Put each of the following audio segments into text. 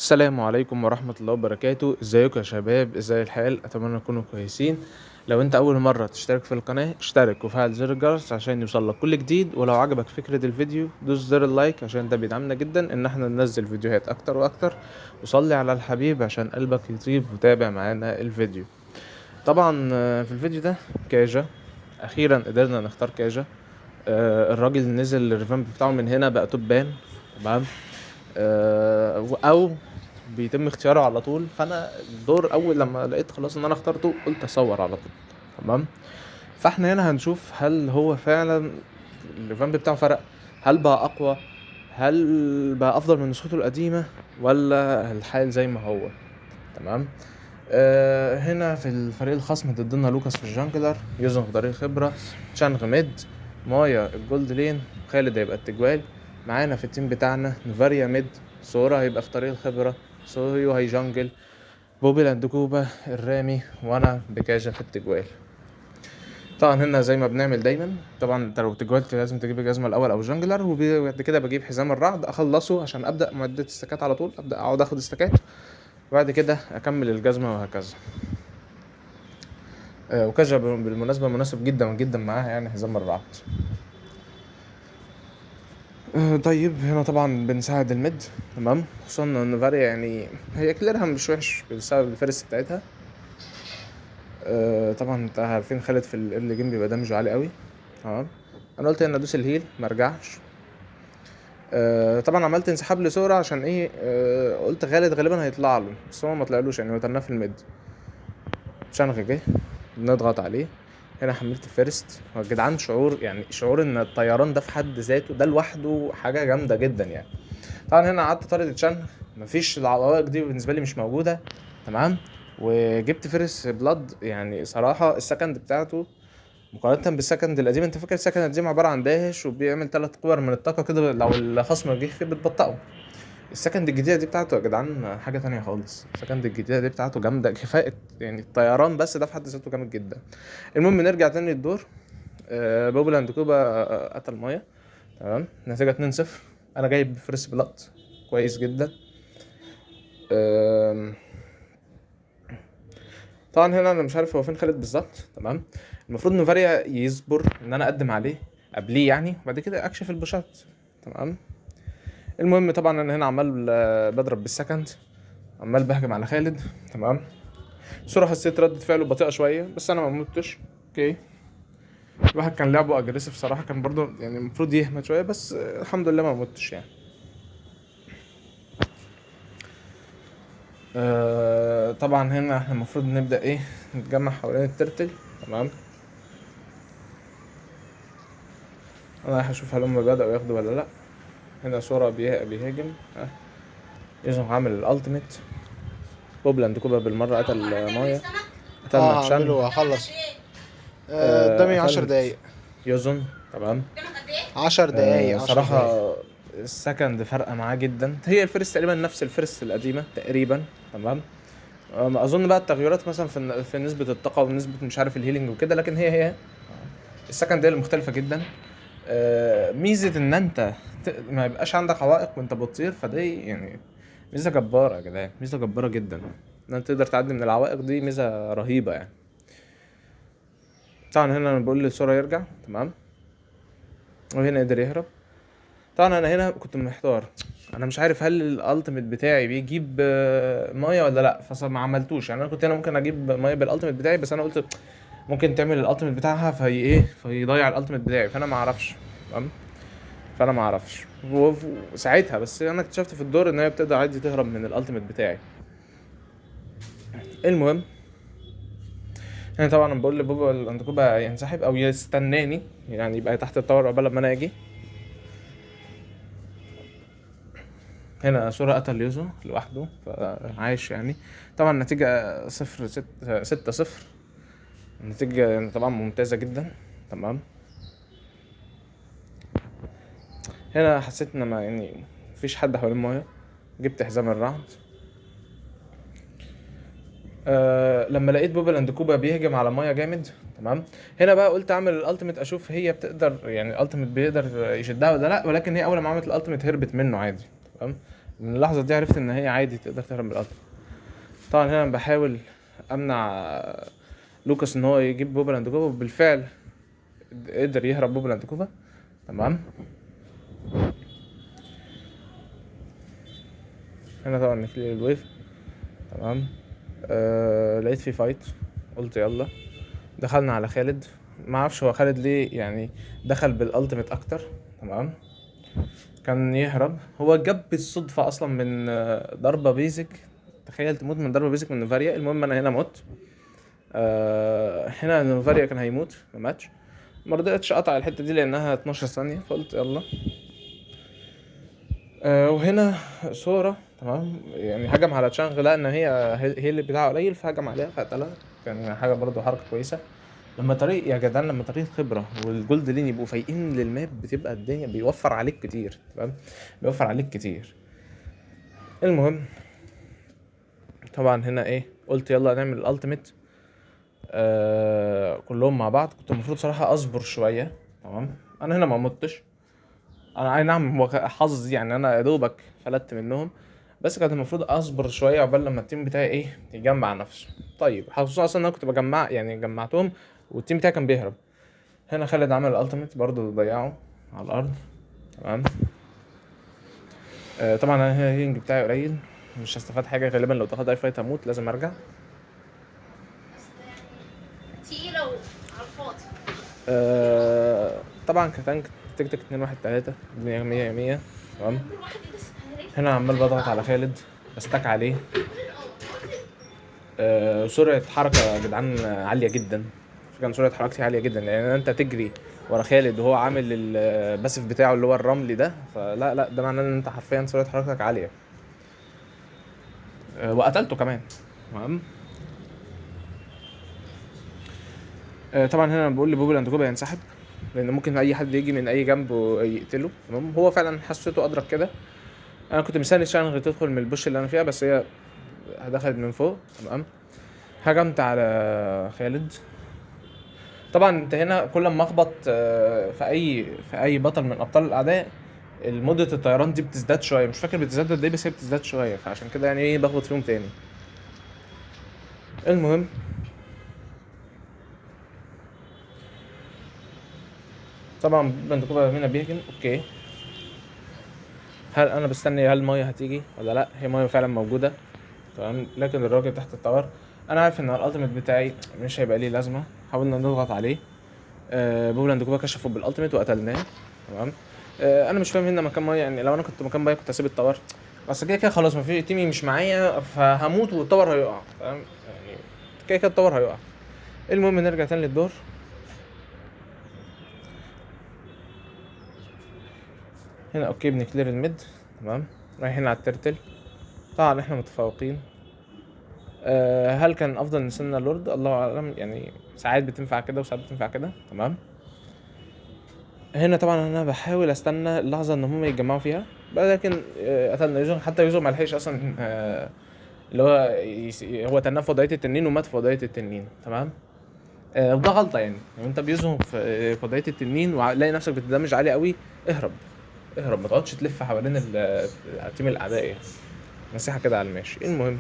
السلام عليكم ورحمة الله وبركاته. ازيكم يا شباب؟ ازاي الحال؟ اتمنى تكونوا كويسين. لو انت اول مرة تشترك في القناة اشترك وفعل زر الجرس عشان يوصلك كل جديد، ولو عجبك فكرة الفيديو دوس زر اللايك عشان ده بيدعمنا جدا ان احنا ننزل فيديوهات اكتر واكتر. وصلي على الحبيب عشان قلبك يطيب وتابع معانا الفيديو. طبعا في الفيديو ده كاجا، اخيرا قدرنا نختار كاجا. الراجل نزل الريفامب بتاعه من هنا بقى توب بان. تمام. او بيتم اختياره على طول، فانا الدور اول لما لقيت خلاص ان انا اخترته قلت اصور على طول. تمام. فاحنا هنا هنشوف هل هو فعلا الريفامب بتاعه فرق، هل بقى اقوى، هل بقى افضل من نسخته القديمه، ولا الحال زي ما هو. تمام. هنا في الفريق الخصم ضدنا لوكاس في الجانجلر، يوزن في طريق الخبرة، تشانغ ميد، مايا الجولد لين، خالد هيبقى التجوال. معانا في التيم بتاعنا نوفاريا ميد، سورا هيبقى في طريق الخبرة، سويو هي جانجل، بوبي لاندكوبا الرامي، وانا بكاجا في التجوال. طبعا هنا زي ما بنعمل دايما، طبعا انت لو تجوالت لازم تجيب الجزمه الاول او جانجلر، وبعد كده بجيب حزام الرعد اخلصه عشان ابدا معدة استكات على طول، ابدا اقعد اخد استكات وبعد كده اكمل الجزمه وهكذا. وكاجا بالمناسبة مناسب جدا جدا معاها يعني حزام الرعد. طيب هنا طبعا بنساعد الميد. تمام. خصوصا ان فاريا يعني هي كليرها مش وحش بسبب الفرس بتاعتها. طبعا انت عارفين خالد في الايرلي جيم بيبقى دامجه عالي قوي. تمام. انا قلت ان ادوس الهيل مرجعش. طبعا عملت انسحاب لسورة عشان ايه، قلت خالد غالبا هيطلع له، بس هو ما طلعلوش يعني، هو تناه في الميد. شنغ جه نضغط عليه. هنا حملت فيرست. هو يا جدعان شعور، يعني شعور ان الطيران ده في حد ذاته ده لوحده حاجه جامده جدا يعني. طبعا هنا قعدت طارد تشانغ، مفيش العوائق دي بالنسبه لي مش موجوده. تمام. وجبت فيرس بلاد، يعني صراحه السكند بتاعته مقارنة بالسكند القديم، انت فاكر السكند القديم عبارة عن داهش وبيعمل 3 كور من الطاقة كده، لو الخصم جه فيه بتبطئه. السكند الجديدة دي بتاعته يا جدعان حاجة تانية خالص. السكند الجديدة دي بتاعته جامدة كفاية، يعني الطيران بس ده في حد ذاته جامد جدا. المهم نرجع تاني للدور. بوبلاند كوبا قتل مايا. تمام. نتيجة 2-0. انا جايب فريس بلات كويس جدا. آم، طبعا هنا انا مش عارف هو فين خالد بالظبط. تمام. المفروض ان فاريا يصبر ان انا اقدم عليه قبليه يعني، وبعد كده اكشف البوشات. تمام. المهم طبعا انا هنا عمال بضرب بالسكند، عمال بهجم على خالد. تمام. بصراحة حسيت ردة فعله بطيئة شوية، بس انا ما متش. اوكي. الواحد كان لعبه اجريسيف صراحة، كان برضو يعني المفروض يهمت شوية، بس الحمد لله ما متش يعني. طبعا هنا احنا المفروض نبدأ ايه، نتجمع حوالين الترتل. تمام. انا رايح اشوف هل هم بدأوا ياخدوا ولا لا. هنا صورة بيهاجم. يوسف عامل الالتيميت. بوبلاند كوبا بالمرة قتل مايا، قتلنا تشانغ. هعمله هخلص. قدامي عشر قتلت دقايق يوزن. تمام. 10 دقايق 10 دقايق. صراحة السكند فرقة معاه جدا، هي الفيرست تقريبا نفس الفيرست القديمة تقريبا. تمام. اظن بقى التغيرات مثلا في نسبة الطاقة ونسبة مش عارف الهيلينج وكده، لكن هي السكند هي اللي مختلفة جدا. ميزة ان انت ما يبقاش عندك عوائق وانت بتطير، فدي يعني ميزة جبارة يا جدعان، ميزة جبارة جدا. ان انت تقدر تعدي من العوائق دي ميزة رهيبة يعني. طبعا هنا انا بقول للسورة يرجع. تمام. وهنا قدر يهرب. طبعا انا هنا كنت محتار، انا مش عارف هل الالتيميت بتاعي بيجيب مايه ولا لا، فما عملتوش يعني. انا كنت هنا ممكن اجيب مايه بالالتيميت بتاعي، بس انا قلت ممكن تعمل الالتيميت بتاعها في ايه، فيضيع الالتيميت بتاعي، فانا ما اعرفش. تمام. فانا ما اعرفش وساعتها، بس انا اكتشفت في الدور ان هي بتقدر عادي تهرب من الالتيميت بتاعي. المهم يعني طبعا بقول لبوبا الاندكوبا ينسحب او يستناني، يعني يبقى تحت التور قبل ما انا اجي. هنا سورة قتل يوزو لوحده فعايش يعني. طبعا النتيجة 6-0. النتيجة يعني طبعا ممتازة جدا. تمام. هنا حسيت ان ما يعني مفيش حد حوالين مايا، جبت حزام الرعد. لما لقيت بوبل اند كوبا بيهجم على مايا جامد. تمام. هنا بقى قلت اعمل الالتيميت اشوف هي بتقدر، يعني الالتيميت بيقدر يشدها ولا لا، ولكن هي اول ما عملت الالتيميت هربت منه عادي. تمام. من اللحظه دي عرفت ان هي عادي تقدر تهرب من الالتيميت. طبعا هنا أنا بحاول امنع لوكاس ان هو يجيب بوبلاند كوبا، وبالفعل قدر يهرب بوبلاند كوبا. تمام. هنا طبعا نكلير الويف. تمام. لقيت في فايت، قلت يلا. دخلنا على خالد، ما اعرفش هو خالد ليه يعني دخل بالالتيميت اكتر. تمام. كان يهرب، هو جاب بالصدفة اصلا من ضربة بيزك. تخيل تموت من ضربة بيزك من نوفاريا. المهم انا هنا مت. هنا نوفاريا كان هيموت، ما ماتش. ما رضيتش اقطع الحتة دي لانها 12 ثانية، فقلت يلا. وهنا سورا تمام يعني هجم على تشانغ، لقى ان هي اللي بتاعه قليل، فهجم عليها فقتلها. كان حاجه برضو حركه كويسه. لما طريق يا جدعان، لما طريق خبره والجولد لين يبقوا فايقين للماب، بتبقى الدنيا بيوفر عليك كتير. تمام. بيوفر عليك كتير. المهم طبعا هنا ايه، قلت يلا نعمل الالتيميت كلهم مع بعض. كنت المفروض صراحه اصبر شويه. تمام. انا هنا ما متش. انا اي نعم هو حظ يعني، انا يا دوبك فلت منهم، بس كان المفروض اصبر شويه عقبال لما التيم بتاعي ايه يجمع نفسه. طيب خصوصا اصلا ان انا كنت بجمع يعني جمعتهم والتيم بتاعي كان بيهرب. هنا خالد عمل الالتيميت برضه ضيعه على الارض. تمام. طبعا انا هنا الهيلينج بتاعي قليل، مش هستفاد حاجه غالبا. لو تاخد اي فايت هموت، لازم ارجع. تقيلة على الفاضي. طبعا كتانك تك تك 2 1 3 100 100 100. تمام. هنا عمال بضغط على خالد، بستك عليه. سرعة حركة يا جدعان عالية جدا. كان سرعة حركتي عالية جدا، لأن انت تجري ورا خالد وهو عامل الباسف بتاعه اللي هو الرملي ده، فلا لا ده معناه ان انت حرفيا سرعة حركتك عالية. وقتلته كمان. تمام. طبعا هنا بقول لبوبل اند كوبا ينسحب، لان ممكن اي حد يجي من اي جنب ويقتله. تمام. هو فعلا حسيته ادرك كده. انا كنت مستني شانغ تدخل من البوش اللي انا فيها، بس هي دخلت من فوق. تمام. هجمت على خالد. طبعا انت هنا كل ما اخبط في اي بطل من ابطال الاعداء، مدة الطيران دي بتزداد شويه. مش فاكر بتزداد قد ايه، بس هي بتزداد شويه، فعشان كده يعني ايه بخبط فيهم تاني. المهم طبعا بندكوبا هنا بيهجم. اوكي. هل انا بستني هل مايا هتيجي ولا لا؟ هي مايا فعلا موجوده. تمام. لكن الراجل تحت التاور، انا عارف ان الالتيميت بتاعي مش هيبقى ليه لازمه. حاولنا نضغط عليه. بولاند كوبا كشفوا بالالتيميت وقتلناه. تمام. انا مش فاهم هنا مكان مايا، يعني لو انا كنت مكان مايا كنت هسيب التاور، بس كده كده خلاص ما في تيمي مش معايا، فهموت والتاور هيقع. تمام يعني كده كده التاور هيقع. المهم نرجع تاني للدور. هنا اوكي بنكلير الميد. تمام. رايحين على الترتل. طبعا احنا متفوقين. هل كان افضل نستنى لورد؟ الله اعلم، يعني ساعات بتنفع كده وساعات بتنفع كده. تمام. هنا طبعا انا بحاول استنى اللحظه ان هم يتجمعوا فيها، لكن قتلنا يوزر. حتى يوزر ملحقش اصلا اللي هو هو تناه في وضعيه التنين ومات في وضعيه التنين. تمام. وده غلطه يعني، لو انت بيزهم في وضعيه التنين ولاقي نفسك بتدمج عالي قوي، اهرب. اهرب، ما تقعدش تلف حوالين تيم الاعداء يعني. نصيحه كده على الماشي. المهم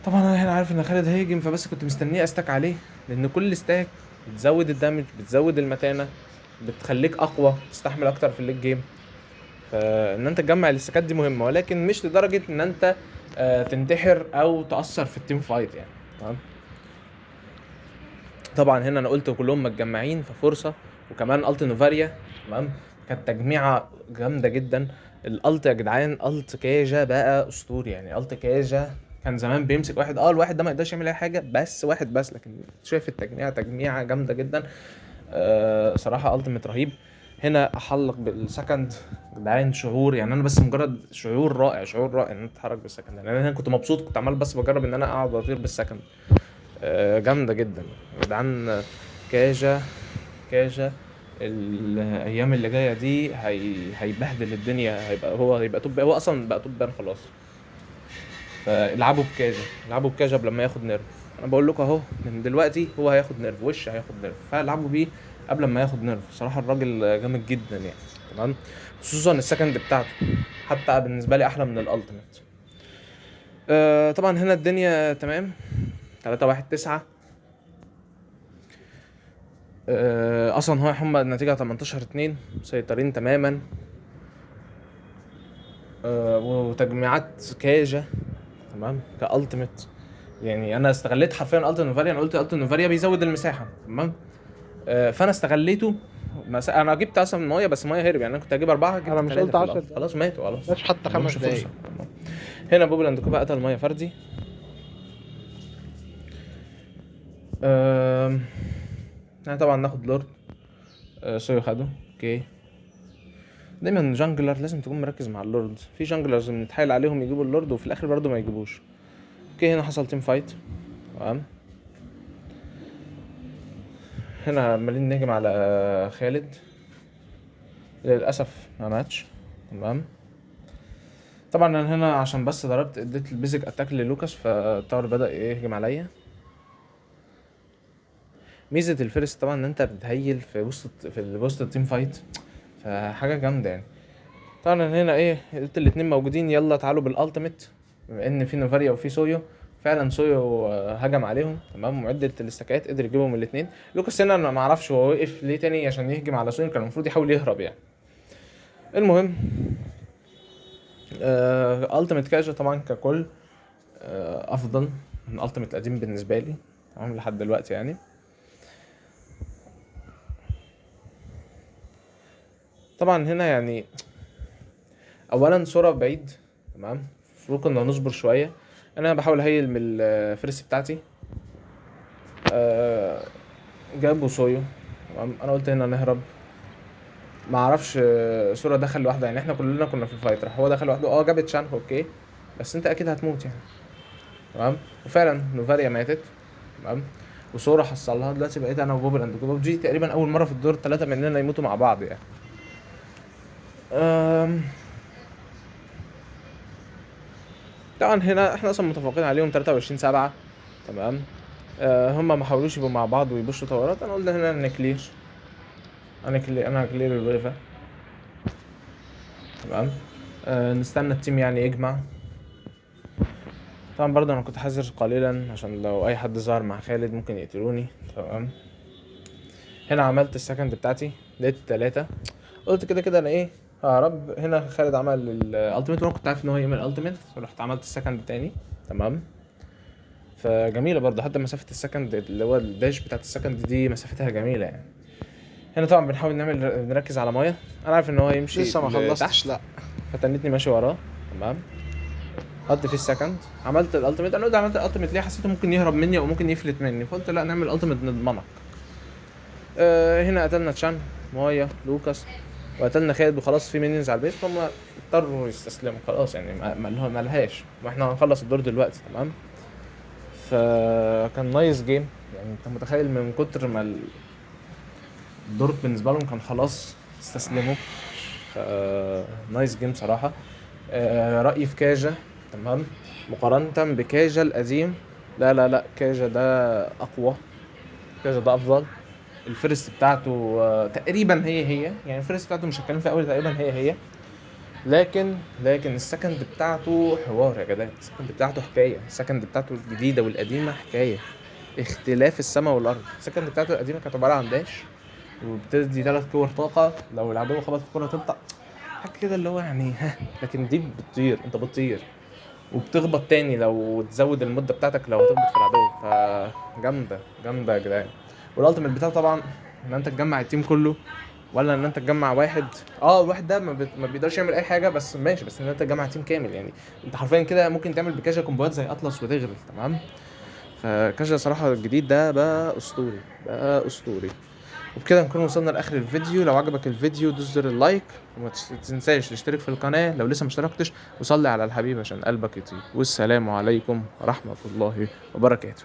طبعا انا هنا عارف ان خالد هيهجم، فبس كنت مستنيه استك عليه، لان كل ستاك بتزود الدمج، بتزود المتانه، بتخليك اقوى، تستحمل اكتر في الليج جيم. فان انت تجمع الاستكات دي مهمه، ولكن مش لدرجه ان انت تنتحر او تاثر في التيم فايت يعني. تمام. طبعا هنا انا قلت كلهم متجمعين ففرصه، وكمان الت نوفاريا. تمام. كانت تجميعه جامده جدا. الالت يا جدعان، الت كاجا بقى اسطوري يعني. الت كاجا كان زمان بيمسك واحد، الواحد ده ما يقدرش يعمل اي حاجه، بس واحد بس، لكن شايف التجميعه تجميعه جامده جدا. صراحه التيميت رهيب. هنا احلق بالسكند جدعان، شعور يعني. انا بس مجرد شعور رائع، شعور رائع ان انت تتحرك بالسكند. يعني انا هنا كنت مبسوط، كنت عمال بس بجرب ان انا اقعد اطير بالسكند. جامده جدا يا جدعان. كاجا كاجا الايام اللي جايه دي هيبهدل الدنيا. هيبقى توب، هو اصلا بقى توب بان خلاص. فالعبوا بكاجا، العبوا بكاجا قبل ما ياخد نيرف. انا بقول لكم اهو من دلوقتي هو هياخد نيرف، وش هياخد نيرف، فالعبوا بيه قبل ما ياخد نيرف. صراحه الراجل جامد جدا يعني. تمام، خصوصا السكند بتاعته حتى بالنسبه لي احلى من الالتيميت. طبعا هنا الدنيا تمام. 3-1-9. اصلا هم النتيجه 18-2 مسيطرين تماما. وتجميعات كاجا تمام كالتيميت. يعني انا استغليت حرفيا التيميت نوفاريا. انا قلت التيميت نوفاريا بيزود المساحه تمام. فانا استغليته. انا جبت اصلا مايا بس مايا هرب، يعني انا كنت هجيب 4 جبت أنا مش 3 قلت في 10 الأرض. خلاص ماتوا خلاص مش حتى 5 دقايق. هنا بوبلاند كوبا قتل مايا فردي. احنا طبعا ناخد لورد. سويو خده اوكي. دايما جانجلر لازم تكون مركز مع اللورد. في جانجلرز بنتحايل عليهم يجيبوا اللورد وفي الاخر برضو ما يجيبوش. اوكي هنا حصل تيم فايت تمام. هنا عمالين نهجم على خالد، للاسف ما ماتش تمام. طبعا انا هنا عشان بس ضربت اديت البيزك اتاك للوكاس فالتاور بدا يهجم عليا. ميزه الفيرست طبعا ان انت بتهيل في وسط التيم فايت، فحاجه جامده يعني. طبعا هنا قلت الاتنين موجودين يلا تعالوا بالالتيميت، بما ان في نوفاريا وفي سويو. فعلا سويو هجم عليهم تمام ومعدة الاستكات قدر يجيبهم الاثنين. لوكاس هنا انا ما اعرفش هو وقف ليه تاني عشان يهجم على سويو، كان المفروض يحاول يهرب يعني. المهم التيميت كاجا طبعا ككل افضل من التيميت القديم بالنسبه لي تمام لحد دلوقتي يعني. طبعا هنا يعني اولا صورة بعيد تمام، المفروض كنا نصبر شويه. انا بحاول اهيل من الفريس بتاعتي. جابوا سويو تمام. انا قلت هنا نهرب، ما اعرفش صورة دخل لوحده يعني. احنا كلنا كنا في الفايت، راح هو دخل لوحده. جابت شانك اوكي، بس انت اكيد هتموت يعني تمام. وفعلا نوفاريا ماتت تمام، وصورة حصلها. دلوقتي بقيت انا وبوبلاند دي تقريبا اول مره في الدور 3 مننا يموتوا مع بعض يعني. طبعا هنا احنا اصلا متفقين عليهم 23-7 تمام. هما ما حاولوش يبقوا مع بعض ويبشوا طورات. انا قلت هنا نكلير، انا هكلير الويفا تمام. نستنى التيم يعني يجمع. طبعا برضه انا كنت حذر قليلا عشان لو اي حد ظهر مع خالد ممكن يقتلوني تمام. هنا عملت السكند بتاعتي لقيت 3. قلت كده كده انا هرب. هنا خالد عمل الالتيميت وانا كنت عارف ان هو يعمل الالتيميت، فرحت عملت السكند تاني تمام. فجميله برضه حتى مسافه السكند اللي هو الداش بتاعت السكند دي مسافتها جميله يعني. هنا طبعا بنحاول نركز على مايا. انا عارف ان هو يمشي لسه ما خلصتش لا، فتنتني ماشي وراه تمام. حط في السكند عملت الالتيميت. انا قلت عملت الالتيميت ليه؟ حسيته ممكن يهرب مني او ممكن يفلت مني، فقلت لا نعمل الالتيميت نضمنك. هنا قتلنا تشان مايا لوكاس وقتلنا خالد وخلاص. في مينيونز على البيت فهم اضطروا يستسلموا خلاص يعني، ما لهاش واحنا هنخلص الدور دلوقتي تمام. فكان نايس جيم يعني. انت متخيل من كتر ما الدور بالنسبه لهم كان خلاص استسلموا. نايس جيم صراحه. رايي في كاجا تمام مقارنه بكاجا القديم، لا كاجا ده اقوى، كاجا ده افضل. الفيرست بتاعته تقريبا هي يعني. الفيرست بتاعته مش هتكلم فيها قوي، تقريبا هي لكن السكند بتاعته حوار يا جدعان. السكند بتاعته حكايه. السكند بتاعته الجديده والقديمه حكايه، اختلاف السماء والارض. السكند بتاعته القديمه كانت عباره عن داش وبتدي 3 كور طاقه لو العدو خبط في كوره تقطع حاجه كده اللي هو يعني لكن دي بتطير، انت بتطير وبتخبط تاني لو تزود المده بتاعتك لو هتخبط في العدو. جامده يا جدعان. والالتيميت بتاعه طبعا ان انت تجمع التيم كله ولا ان انت تجمع واحد. الواحد ده ما بيقدرش يعمل اي حاجه بس ماشي، بس ان انت تجمع تيم كامل يعني. انت حرفيا كده ممكن تعمل بكاجا كومبوات زي اطلس وتغرب تمام. فكاجا صراحه الجديد ده بقى اسطوري. وبكده نكون وصلنا لاخر الفيديو. لو عجبك الفيديو دوس زر اللايك وما تنساش تشترك في القناه لو لسه مشتركتش، وصلي على الحبيب عشان قلبك يطيب. والسلام عليكم ورحمه الله وبركاته.